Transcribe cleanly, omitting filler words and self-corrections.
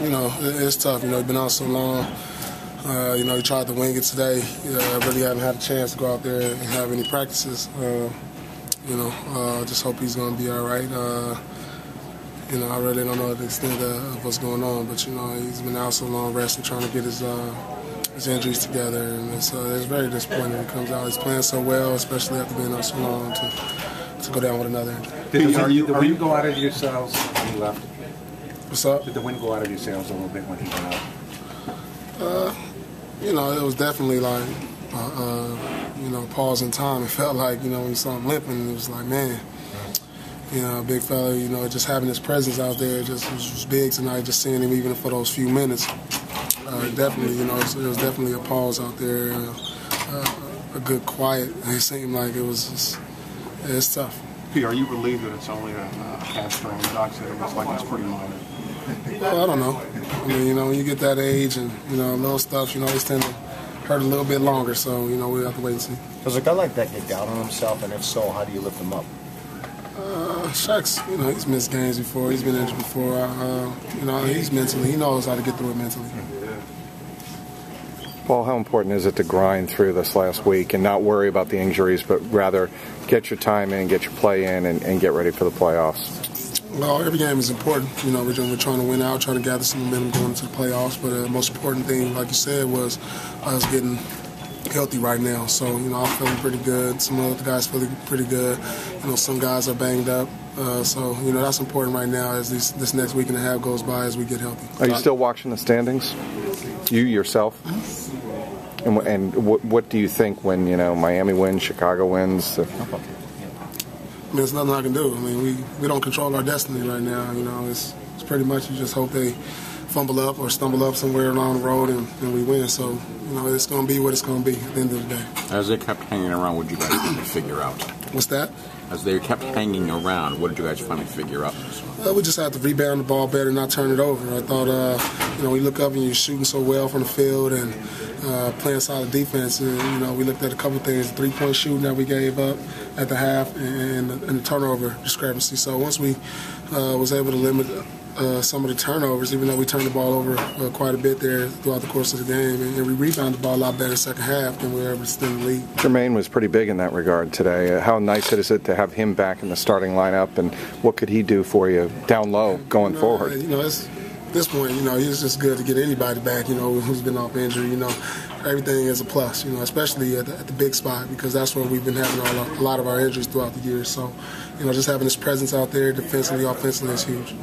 You know, it's tough. You know, been out so long. You know, he tried to wing it today. I really haven't had a chance to go out there and have any practices. You know, just hope he's going to be all right. You know, I really don't know the extent of what's going on, but you know, he's been out so long, resting, trying to get his injuries together, and it's very disappointing when he comes out. He's playing so well, especially after being out so long, to go down with another injury. Did the wind go out of your sails when he left? What's up? Did the wind go out of your sails a little bit when he went out? You know, it was definitely like, you know, pause in time. It felt like, you know, when you saw him limping, it was like, man, you know, big fella, you know, just having his presence out there just was big tonight, just seeing him even for those few minutes. Definitely, you know, it was definitely a pause out there, a good quiet. It seemed like it's tough. P, are you relieved that it's only a hamstring? The doc said it looks like it's pretty minor. Well, I don't know. I mean, you know, when you get that age and, you know, little stuff, you know, they tend to hurt a little bit longer. So, you know, we have to wait and see. Does a guy like that get down on himself? And if so, how do you lift him up? Shaq's, you know, he's missed games before. He's been injured before. You know, he knows how to get through it mentally. Paul, how important is it to grind through this last week and not worry about the injuries, but rather get your time in, get your play in, and get ready for the playoffs? Well, every game is important. You know, we're trying to win out, trying to gather some momentum going into the playoffs. But the most important thing, like you said, was us getting healthy right now. So, you know, I'm feeling pretty good. Some other guys feeling pretty good. You know, some guys are banged up. So, you know, that's important right now as this next week and a half goes by as we get healthy. Are you still watching the standings? You yourself? And what do you think when, you know, Miami wins, Chicago wins? I mean, there's nothing I can do. I mean, we don't control our destiny right now. You know, it's pretty much you just hope they fumble up or stumble up somewhere along the road and we win. So, you know, it's going to be what it's going to be at the end of the day. As they kept hanging around, what did you guys finally figure out? What's that? As they kept hanging around, what did you guys finally figure out? We just had to rebound the ball better, not turn it over. I thought, you know, we look up and you're shooting so well from the field and playing solid defense. And, you know, we looked at a couple of things, the three-point shooting that we gave up at the half and the turnover discrepancy. So once we was able to limit some of the turnovers, even though we turned the ball over quite a bit there throughout the course of the game, and we rebounded the ball a lot better in the second half than we were able to extend the lead. Jermaine was pretty big in that regard today. How nice is it to have him back in the starting lineup, and what could he do for you down low going forward? You know, at this point, you know, it's just good to get anybody back, you know, who's been off injury. You know, everything is a plus, you know, especially at the big spot, because that's where we've been having a lot of our injuries throughout the year. So, you know, just having his presence out there defensively, offensively is huge.